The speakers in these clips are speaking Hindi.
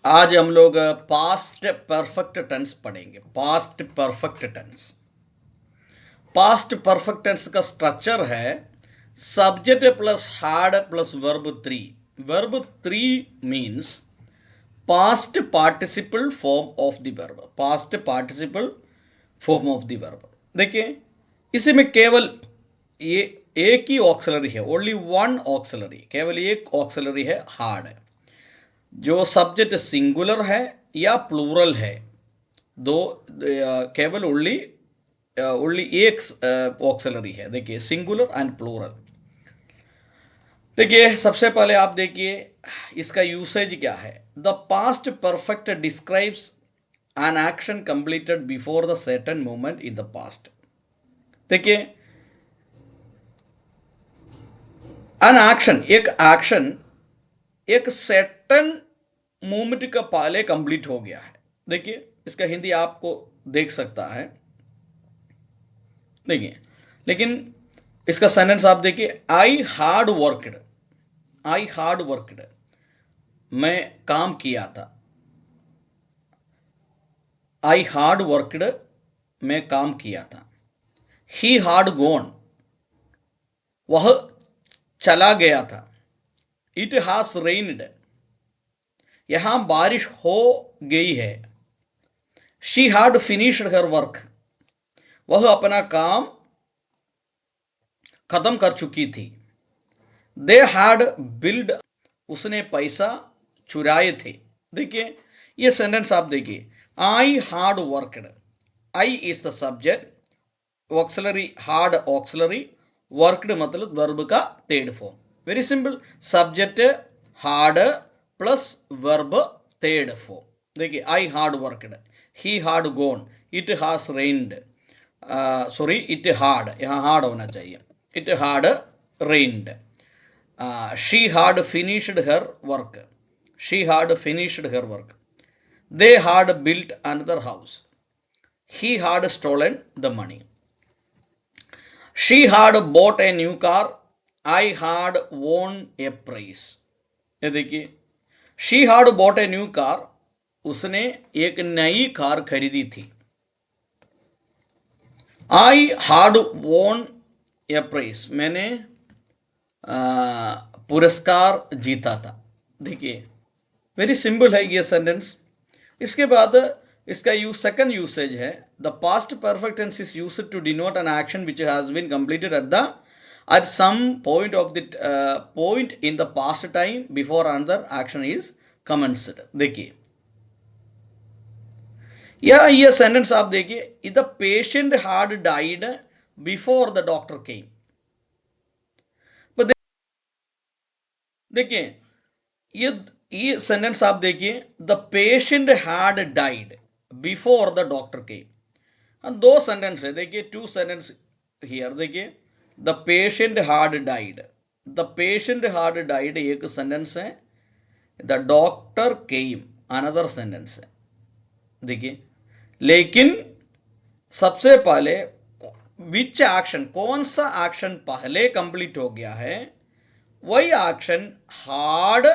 आज हम लोग पास्ट परफेक्ट टेंस पढ़ेंगे। Past perfect tense. Past perfect tense का स्ट्रक्चर है subject plus had plus verb three. Verb three means past participle form of the verb. Past participle form of the verb. देखिए, इसी में केवल ये एक ही ऑक्सिलरी है, ओनली वन ऑक्सिलरी, केवल एक ऑक्सिलरी है, हार्ड है। जो सब्जेक्ट सिंगुलर है या प्लूरल है, दो केवल ओनली ओनली एक ऑक्सिलरी है। देखिए, सिंगुलर एंड प्लूरल। देखिए, सबसे पहले आप देखिए इसका यूसेज क्या है। The past perfect describes an action completed before the certain moment in the past. देखिए, एन एक्शन, एक एक्शन एक सर्टेन मोमेंट का पहले कंप्लीट हो गया है। देखिए, इसका हिंदी आपको देख सकता है। देखिए, लेकिन इसका सेंटेंस आप देखिए, I had worked. I had worked, मैं काम किया था। आई हार्ड वर्कड, मैं काम किया था। ही हार्ड गोन, वह चला गया था। इट हास रेन्ड, यहां बारिश हो गई है। She hard finished her work, वह अपना काम खत्म कर चुकी थी। दे हैड बिल्ड, उसने पैसा चुराए थे। देखिए, ये सेंटेंस आप देखिए, I had worked. I is the subject, auxiliary had auxiliary, worked मतलब वर्ब का third form. Very simple, subject had plus verb third form. देखिए, I had worked, he had gone, it has rained, sorry it had, यहाँ हार्ड होना चाहिए, it had rained. She had finished her work. She had finished her work. They had built another house. He had stolen the money. She had bought a new car. I had won a prize. ये देखिए, she had bought a new car. उसने एक नई कार खरीदी थी। I had won a prize. मैंने पुरस्कार जीता था। देखिए, वेरी सिंपल है ये सेंटेंस। इसके बाद इसका सेकंड यूसेज है, the past perfect tense is used to denote an action which has been completed at some point of the point in the past time before another action is commenced. देखिए, ये सेंटेंस आप देखिए, the patient had died before the doctor came. देखिए, ये सेंटेंस आप देखिए, the patient had died before the doctor came. दो सेंटेंस है, देखिए, टू सेंटेंस हियर। देखिए, the patient had died, the patient had died एक सेंटेंस है, the doctor came another sentence है। देखिए, लेकिन सबसे पहले विच एक्शन, कौन सा एक्शन पहले कंप्लीट हो गया है, वही एक्शन हार्ड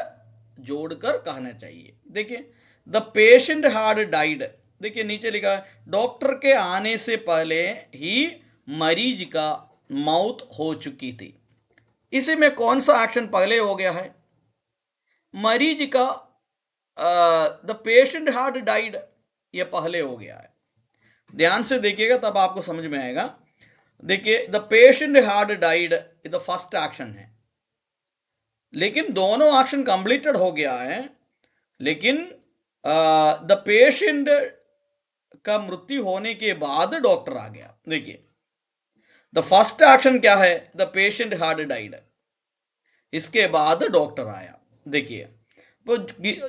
जोड़कर कहना चाहिए। देखिए, द पेशेंट हार्ड डाइड। देखिए, नीचे लिखा है, डॉक्टर के आने से पहले ही मरीज का मौत हो चुकी थी। इसी में कौन सा एक्शन पहले हो गया है, मरीज का, द पेशेंट हार्ड डाइड, ये पहले हो गया है। ध्यान से देखिएगा तब आपको समझ में आएगा। देखिए, the patient had died the first action है, लेकिन दोनों एक्शन कंप्लीटेड हो गया है, लेकिन द पेशेंट का मृत्यु होने के बाद डॉक्टर आ गया। देखिए, द फर्स्ट एक्शन क्या है, द पेशेंट हार्ड डाइड, इसके बाद डॉक्टर आया। देखिए, तो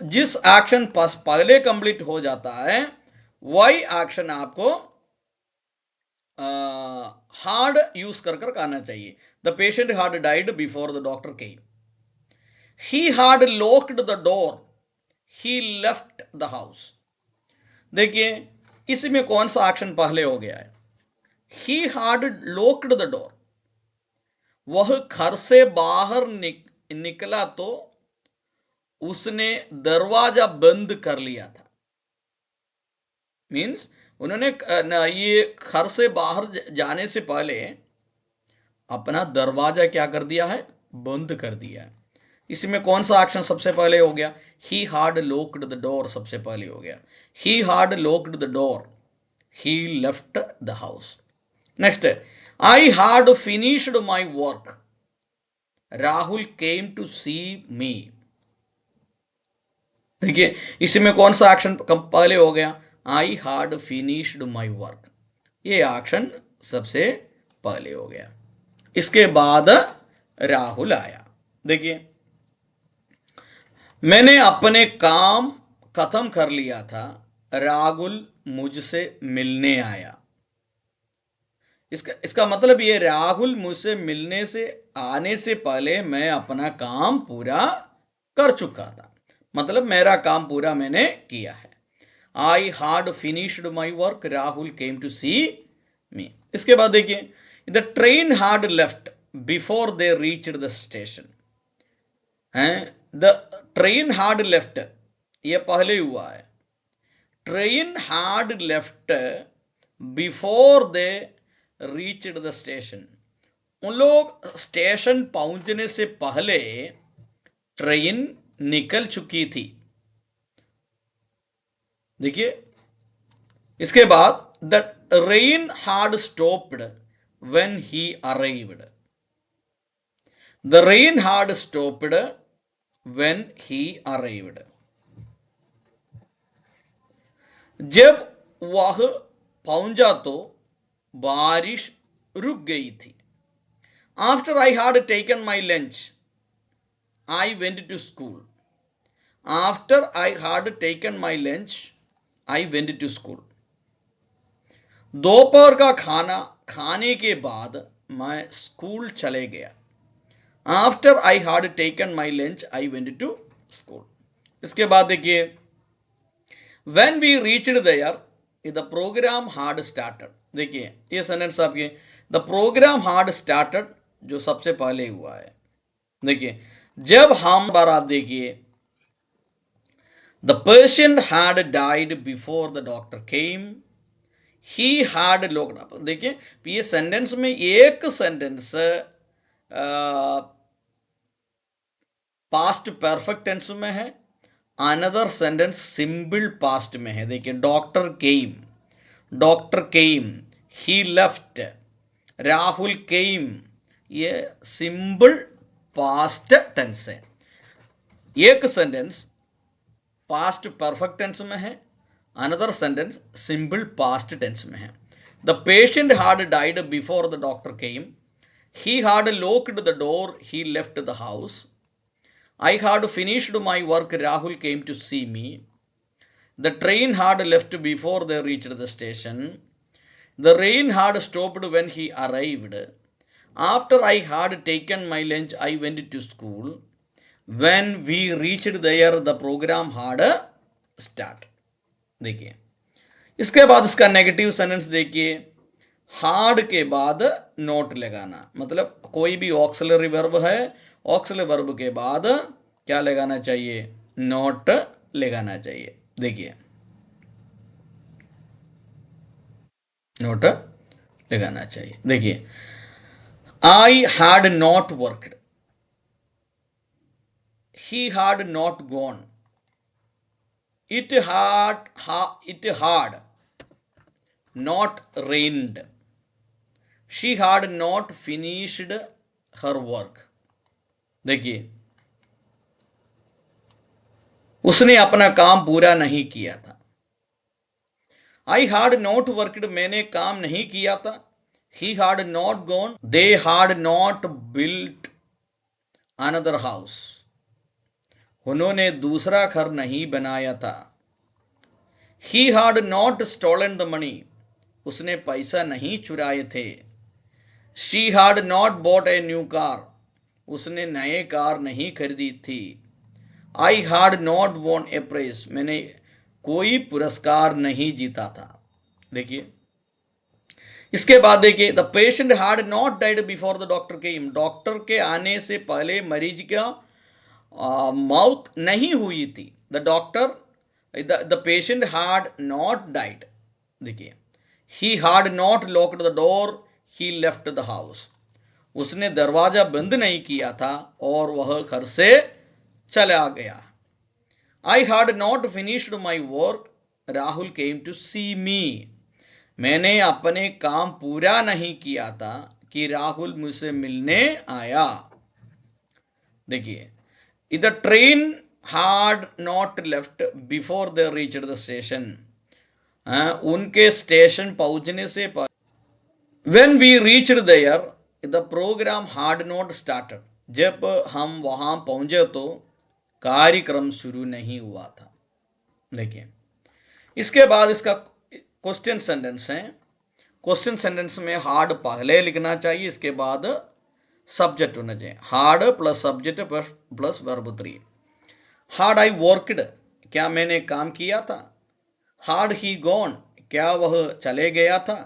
जिस एक्शन पहले कंप्लीट हो जाता है वही एक्शन आपको हार्ड यूज कर कहना चाहिए। The patient had died before the doctor came. He had locked the door. He left the house. देखिए, इसमें कौन सा एक्शन पहले हो गया है, He had locked the door. वह घर से बाहर निकला तो उसने दरवाजा बंद कर लिया था। मीन्स उन्होंने ये घर से बाहर जाने से पहले अपना दरवाजा क्या कर दिया है, बंद कर दिया है। इसमें कौन सा एक्शन सबसे पहले हो गया, he had locked the door सबसे पहले हो गया। He had locked the door, he left the house. Next, I had finished my work, Rahul came to see me. देखिए इसमें कौन सा एक्शन पहले हो गया, I had finished my work, ये एक्शन सबसे पहले हो गया। इसके बाद राहुल आया। देखिए मैंने अपने काम खत्म कर लिया था, राहुल मुझसे मिलने आया। इसका मतलब ये, राहुल मुझसे मिलने से आने से पहले मैं अपना काम पूरा कर चुका था, मतलब मेरा काम पूरा मैंने किया है। I had finished my work, Rahul came to see me. इसके बाद देखिए, the train had left before they reached the station. The train had left, ये पहले हुआ है। Train had left before they reached the station, उन लोग स्टेशन पहुंचने से पहले ट्रेन निकल चुकी थी। देखिए इसके बाद, the rain had stopped when he arrived. The rain had stopped when he arrived, जब वह पहुंचा तो बारिश रुक गई थी। After I had taken my lunch I went to school. After I had taken my lunch I went to school, दोपहर का खाना खाने के बाद मैं स्कूल चले गया। After I had taken my lunch I went to school. इसके बाद देखिए, when we reached there the program had started। देखिए ये सेंटेंस आपके, the program had started जो सबसे पहले हुआ है। देखिए जब हम बार आप देखिए, the patient had died before the doctor came, he had locked up। देखिए ये सेंटेंस में एक सेंटेंस पास्ट परफेक्ट टेंस में है, अनदर सेंटेंस सिंपल पास्ट में है। देखिए डॉक्टर केम, ही लेफ्ट, राहुल केम, ये सिंपल पास्ट टेंस है। एक सेंटेंस पास्ट परफेक्ट टेंस में है, another sentence simple past tense में है। The patient had died before the doctor came, he had locked the door, he left the house, I had finished my work, Rahul came to see me. The train had left before they reached the station. The rain had stopped when he arrived. After I had taken my lunch, I went to school. When we reached there, the program had started. देखिए इसके बाद इसका नेगेटिव सेंटेंस देखिए, हार्ड के बाद नोट लगाना, मतलब कोई भी ऑक्सिलरी वर्ब है, ऑक्सिलरी वर्ब के बाद क्या लगाना चाहिए, नोट लगाना चाहिए। देखिए नोट लगाना चाहिए। देखिए आई had not worked, he had not gone, it had not rained, she had not finished her work। देखिए उसने अपना काम पूरा नहीं किया था। आई हैड नॉट वर्कड, मैंने काम नहीं किया था। He had not gone, they had not built another house, उन्होंने दूसरा घर नहीं बनाया था। He had not stolen the money, उसने पैसा नहीं चुराए थे। She had not bought a new car, उसने नए कार नहीं खरीदी थी। I had not won a prize, मैंने कोई पुरस्कार नहीं जीता था। देखिए इसके बाद देखिए, the patient had not died before the doctor came, doctor के आने से पहले मरीज का मौत नहीं हुई थी, the doctor, the patient had not died. देखिए, he had not locked the door, he left the house. उसने दरवाजा बंद नहीं किया था और वह घर से चला गया। I had not finished my work, Rahul came to see me. मैंने अपने काम पूरा नहीं किया था कि राहुल मुझसे मिलने आया। देखिए, the train had not left before they reached the station. उनके स्टेशन पहुंचने से पहले, when we reached there, the programme had not started. जब हम वहां पहुंचे तो कार्यक्रम शुरू नहीं हुआ था। देखिए, इसके बाद इसका क्वेश्चन सेंटेंस है। क्वेश्चन सेंटेंस में हार्ड पहले लिखना चाहिए, इसके बाद सब्जेक्ट होना चाहिए। Hard plus subject plus verb 3। Hard I worked, क्या मैंने काम किया था। हार्ड ही गॉन, क्या वह चले गया था।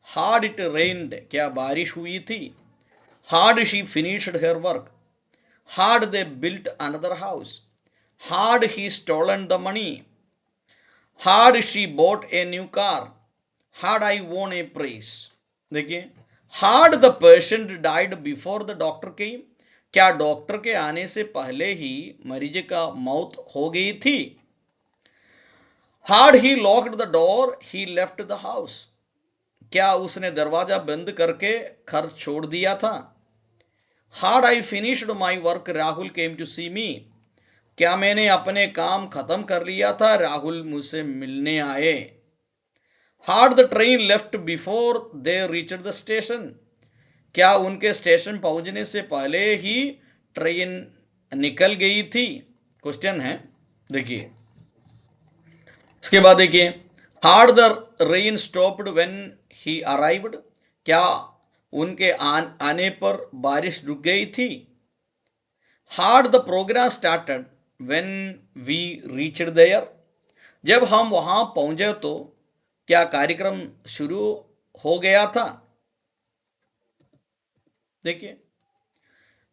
हार्ड इट रेन्ड, क्या बारिश हुई थी। Had she finished her work. Had they built another house. Had he stolen the money. Had she bought a new car. Had I won a prize. देखिए, had the patient died before the doctor came, क्या डॉक्टर के आने से पहले ही मरीज का मौत हो गई थी। Had he locked the door, he left the house, क्या उसने दरवाजा बंद करके घर छोड़ दिया था। Had I finished my work, Rahul came to see me, क्या मैंने अपने काम खत्म कर लिया था, राहुल मुझसे मिलने आए। Hard the train left before they reached the station, क्या उनके स्टेशन पहुंचने से पहले ही ट्रेन निकल गई थी। क्वेश्चन है। देखिए, इसके बाद देखिए, had the rain stopped when he arrived, क्या उनके आने पर बारिश रुक गई थी। Had the programme started when we reached there, जब हम वहां पहुंचे तो क्या कार्यक्रम शुरू हो गया था। देखिए,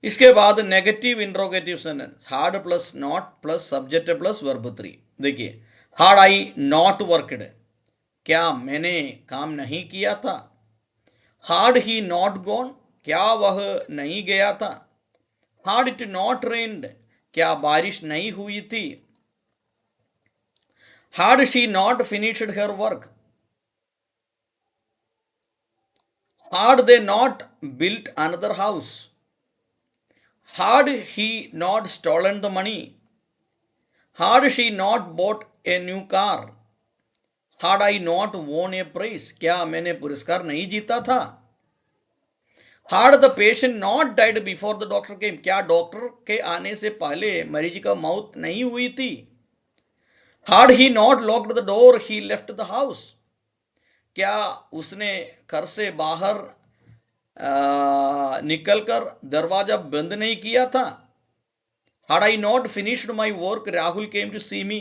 इसके बाद negative interrogative sentence, hard plus not plus subject plus verb 3। देखिए, हार्ड आई नॉट वर्कड, क्या मैंने काम नहीं किया था। हार्ड ही नॉट गॉन, क्या वह नहीं गया था। हार्ड इट नॉट रेन्ड, क्या बारिश नहीं हुई थी। Had she not finished her work, had they not built another house. Had he not stolen the money? Had she not bought a new car? Had I not won a prize? क्या मैंने पुरस्कार नहीं जीता था। Had the patient not died before the doctor came? क्या डॉक्टर के आने से पहले मरीज का मौत नहीं हुई थी। Had he not locked the door, he left the house. क्या उसने घर से बाहर निकलकर दरवाजा बंद नहीं किया था। Had I not finished my work, Rahul came to see me.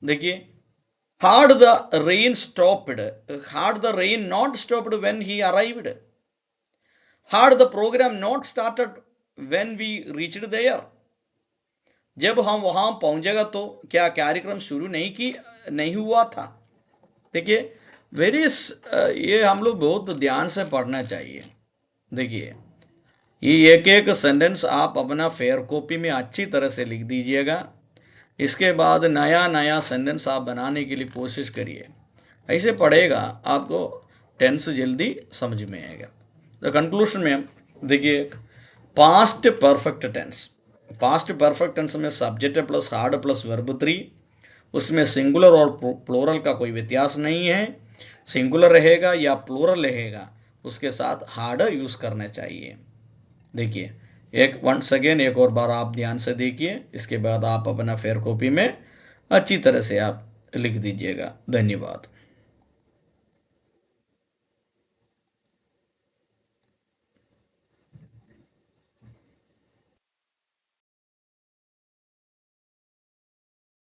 देखिए, had the rain stopped, had the rain not stopped when he arrived, had the program not started when we reached there, जब हम वहां पहुंचेगा तो क्या कार्यक्रम शुरू नहीं हुआ था। देखिए, ये हम लोग बहुत ध्यान से पढ़ना चाहिए। देखिए, ये एक एक सेंटेंस आप अपना फेयर कॉपी में अच्छी तरह से लिख दीजिएगा। इसके बाद नया नया सेंटेंस आप बनाने के लिए कोशिश करिए। ऐसे पढ़ेगा आपको टेंस जल्दी समझ में आएगा। तो कंक्लूशन में देखिए, past perfect tense, past perfect tense में subject plus had plus verb 3, उसमें सिंगुलर और प्लूरल का कोई व्यत्यास नहीं है। सिंगुलर रहेगा या प्लूरल रहेगा, उसके साथ हार्ड यूज करना चाहिए। देखिए, एक वंस अगेन एक और बार आप ध्यान से देखिए, इसके बाद आप अपना फेयर कॉपी में अच्छी तरह से आप लिख दीजिएगा। धन्यवाद।